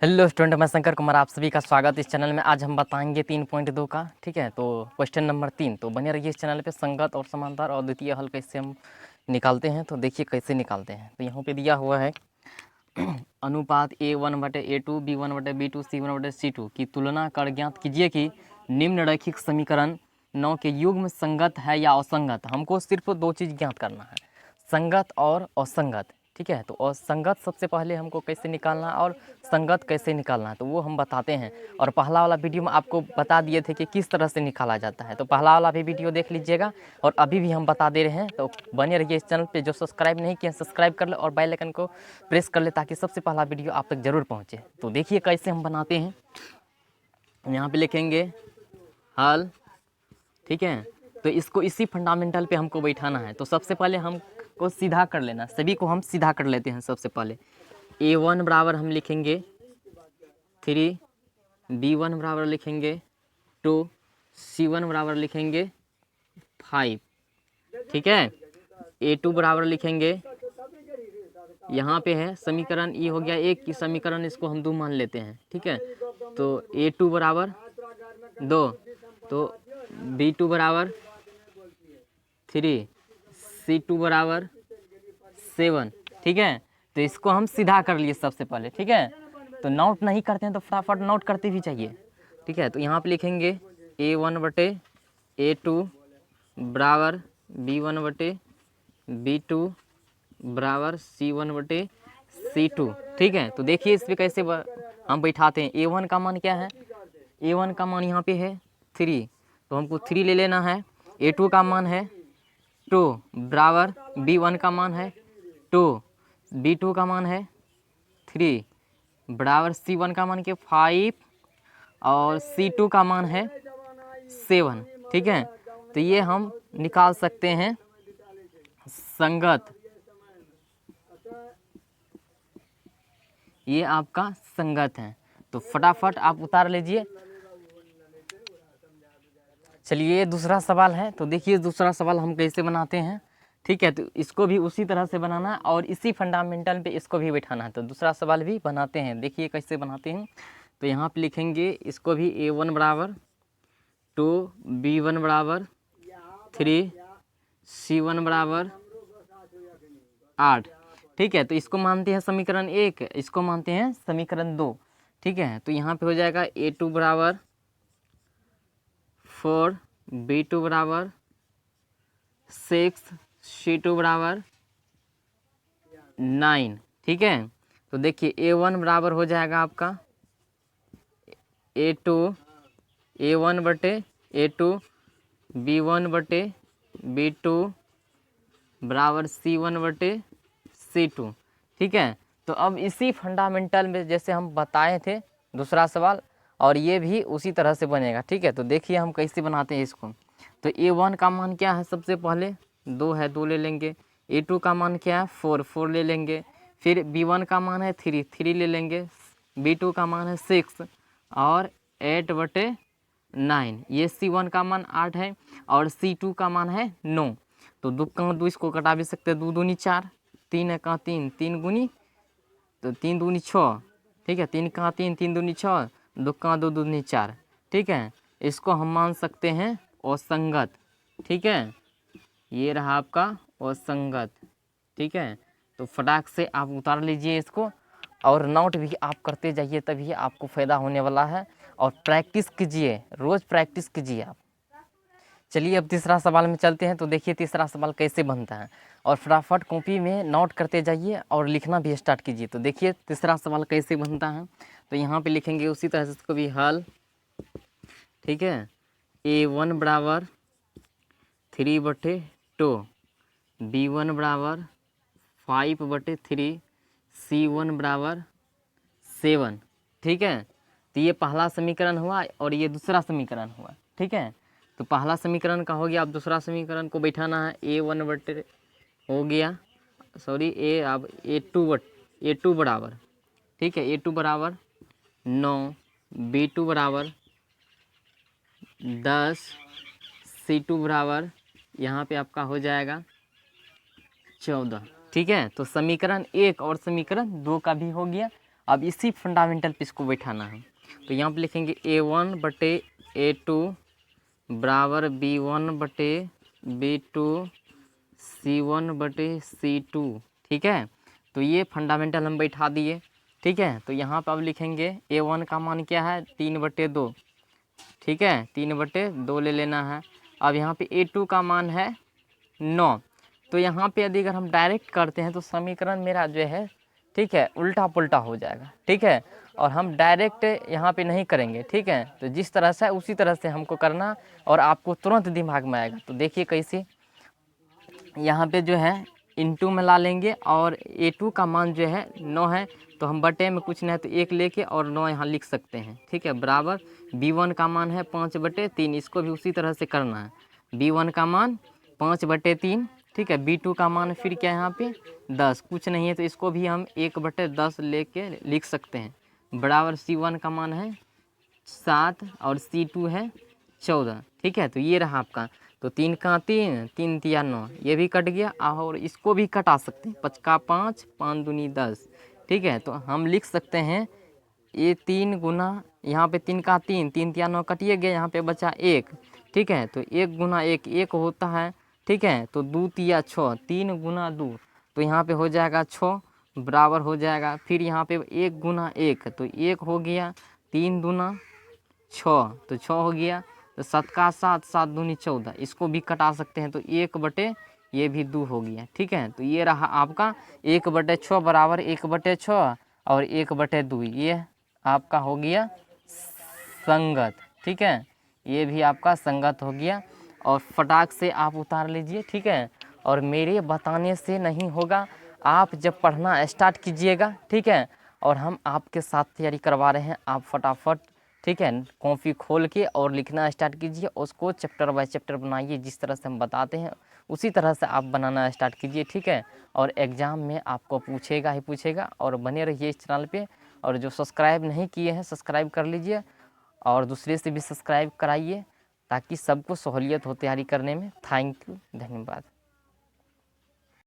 Hello student, मैं शंकर कुमार, आप सभी का स्वागत इस चैनल में। आज हम बताएंगे 3.2 का, ठीक है। तो क्वेश्चन नंबर 3, तो बने रहिए इस चैनल पे। संगत और समांतर और द्वितीय हल कैसे हम निकालते हैं, तो देखिए कैसे निकालते हैं। तो यहाँ पे दिया हुआ है अनुपात A1/A2 B1/B2 C1/C2 की तुलना कर ज्ञात कीजिए कि निम्न रैखिक समीकरण 9 के युग्म संगत है या असंगत। हमको सिर्फ दो चीज़ ज्ञात करना है, संगत और असंगत, ठीक है। तो असंगत सबसे पहले हमको कैसे निकालना है और संगत कैसे निकालना है, तो वो हम बताते हैं। और पहला वाला वीडियो में आपको बता दिए थे कि किस तरह से निकाला जाता है, तो पहला वाला भी वीडियो देख लीजिएगा। और अभी भी हम बता दे रहे हैं, तो बने रहिए इस चैनल पे। जो सब्सक्राइब नहीं किया सब्सक्राइब कर ले और बेल आइकन को प्रेस कर ले, ताकि सबसे पहला वीडियो आप तक जरूर पहुँचे। तो देखिए कैसे हम बनाते हैं। यहाँ पे लिखेंगे हल, ठीक है। तो इसको इसी फंडामेंटल पे हमको बैठाना है। तो सबसे पहले हमको सीधा कर लेना, सभी को हम सीधा कर लेते हैं। सबसे पहले A1 बराबर हम लिखेंगे 3, B1 बराबर लिखेंगे 2, C1 बराबर लिखेंगे 5, ठीक है। A2 बराबर लिखेंगे, यहाँ पे है समीकरण ई हो गया 1 की समीकरण, इसको हम 2 मान लेते हैं, ठीक है। तो A2 बराबर 2, तो B2 बराबर 3, C2 बराबर 7, ठीक है। तो इसको हम सीधा कर लिए सबसे पहले, ठीक है। तो नोट नहीं करते हैं तो फटाफट नोट करते भी चाहिए, ठीक है। तो यहाँ पे लिखेंगे A1/A2 बराबर B1/B2 बराबर C1/C2, ठीक है। तो देखिए इस पर कैसे हम बैठाते हैं। A1 का मान क्या है, A1 का मान यहाँ पे है 3, तो हमको 3 ले लेना है। A2 का मान है 2 बराबर B1 का मान है 2, B2 का मान है 3 बराबर C1 का मान के 5 और C2 का मान है 7, ठीक है। तो ये हम निकाल सकते हैं संगत, ये आपका संगत है। तो फटाफट आप उतार लीजिए। चलिए दूसरा सवाल है, तो देखिए दूसरा सवाल हम कैसे बनाते हैं, ठीक है। तो इसको भी उसी तरह से बनाना है और इसी फंडामेंटल पे इसको भी बैठाना है। तो दूसरा सवाल भी बनाते हैं, देखिए कैसे बनाते हैं। तो यहाँ पे लिखेंगे इसको भी A1 बराबर 2, B1 बराबर 3, C1 बराबर 8, ठीक है। तो इसको मानते हैं समीकरण 1, इसको मानते हैं समीकरण 2, ठीक है। तो यहाँ पे हो जाएगा A2 बराबर 4, B2 बराबर 6, C2 बराबर 9, ठीक है। तो देखिए A1 बराबर हो जाएगा आपका A2 A1/A2 B1/B2 बराबर C1/C2, ठीक है। तो अब इसी फंडामेंटल में जैसे हम बताए थे दूसरा सवाल, और ये भी उसी तरह से बनेगा, ठीक है। तो देखिए हम कैसे बनाते हैं इसको। तो A1 का मान क्या है, सबसे पहले 2 है, 2 ले लेंगे। A2 का मान क्या है 4, 4 ले लेंगे। फिर B1 का मान है 3, 3 ले लेंगे। B2 का मान है 6 और 8/9। ये C1 का मान 8 है और C2 का मान है 9। तो 2 का 2 इसको कटा भी सकते हैं, 2 दूनी 4, 3 है का 3, 3 गुनी, तो 3 दूनी 6, ठीक है। 3 का 3, 3 दूनी 6, 2 का 2 दूनी 4, ठीक है। इसको हम मान सकते हैं असंगत, ठीक है। ये रहा आपका असंगत, ठीक है। तो फटाक से आप उतार लीजिए इसको और नोट भी आप करते जाइए, तभी आपको फ़ायदा होने वाला है। और प्रैक्टिस कीजिए, रोज़ प्रैक्टिस कीजिए आप। चलिए अब तीसरा सवाल में चलते हैं। तो देखिए तीसरा सवाल कैसे बनता है, और फटाफट कॉपी में नोट करते जाइए और लिखना भी स्टार्ट कीजिए। तो देखिए तीसरा सवाल कैसे बनता है। तो यहाँ पे लिखेंगे उसी तरह से इसको भी हल, ठीक है। A1 बराबर 3/2, B1 बराबर 5/3, C1 बराबर 7, ठीक है। तो ये पहला समीकरण हुआ और ये दूसरा समीकरण हुआ, ठीक है। तो पहला समीकरण का हो गया। अब दूसरा समीकरण को बैठाना है। A1/, हो गया, सॉरी अब A2 बराबर, ठीक है। A2 बराबर 9, B2 बराबर 10, C2 बराबर यहाँ पे आपका हो जाएगा 14, ठीक है। तो समीकरण 1 और समीकरण 2 का भी हो गया अब इसी फंडामेंटल पे इसको बैठाना है। तो यहाँ पे लिखेंगे A1/A2 बराबर B1/B2 C1/C2। ठीक है, तो ये फंडामेंटल हम बैठा दिए। ठीक है, तो यहाँ पर अब लिखेंगे A1 का मान क्या है 3/2। ठीक है, 3/2 ले लेना है। अब यहाँ पे A2 का मान है 9। तो यहाँ पे यदि अगर हम डायरेक्ट करते हैं तो समीकरण मेरा जो है, ठीक है, उल्टा पुल्टा हो जाएगा। ठीक है, और हम डायरेक्ट यहाँ पे नहीं करेंगे। ठीक है, तो जिस तरह से उसी तरह से हमको करना और आपको तुरंत दिमाग में आएगा। तो देखिए कैसे, यहाँ पे जो है इनटू में ला लेंगे और A2 का मान जो है 9 है, तो हम बटे में कुछ नहीं है तो 1 लेके और 9 यहाँ लिख सकते हैं। ठीक है, बराबर B1 का मान है 5/3, इसको भी उसी तरह से करना है। B1 का मान 5/3। ठीक है, B2 का मान फिर क्या है यहाँ पे 10, कुछ नहीं है तो इसको भी हम 1/10 लेके लिख सकते हैं। बराबर C1 का मान है 7 और C2 है 14। ठीक है, तो ये रहा आपका। तो 3 का 3, 3 तिया 9, ये भी कट गया और इसको भी कटा सकते हैं। 5 का 5, 5 दूनी 10। ठीक है, तो हम लिख सकते हैं ये 3 गुना, यहाँ पे 3 का 3, 3 तिया 9 कटिए गया, यहाँ पे बचा 1। ठीक है, तो 1 गुना 1 1 होता है। ठीक है, तो 2 तिया 6, 3 गुना 2, तो यहाँ पे हो जाएगा 6 बराबर हो जाएगा। फिर यहाँ पे 1 गुना 1, तो 1 हो गया, 3 दूना 6, तो 6 हो गया। तो 7 का 7, 7 दूनी 14, इसको भी कटा सकते हैं। तो 1/, ये भी 2 हो गया। ठीक है, तो ये रहा आपका 1/6 बराबर 1/6 और 1/2, ये आपका हो गया संगत। ठीक है, ये भी आपका संगत हो गया और फटाक से आप उतार लीजिए। ठीक है, और मेरे बताने से नहीं होगा, आप जब पढ़ना स्टार्ट कीजिएगा। ठीक है, और हम आपके साथ तैयारी करवा रहे हैं, आप फटाफट, ठीक है, कॉपी खोल के और लिखना स्टार्ट कीजिए। उसको चैप्टर बाय चैप्टर बनाइए, जिस तरह से हम बताते हैं उसी तरह से आप बनाना स्टार्ट कीजिए। ठीक है, और एग्ज़ाम में आपको पूछेगा ही पूछेगा। और बने रहिए इस चैनल पे, और जो सब्सक्राइब नहीं किए हैं सब्सक्राइब कर लीजिए और दूसरे से भी सब्सक्राइब कराइए, ताकि सबको सहूलियत हो तैयारी करने में। थैंक यू, धन्यवाद।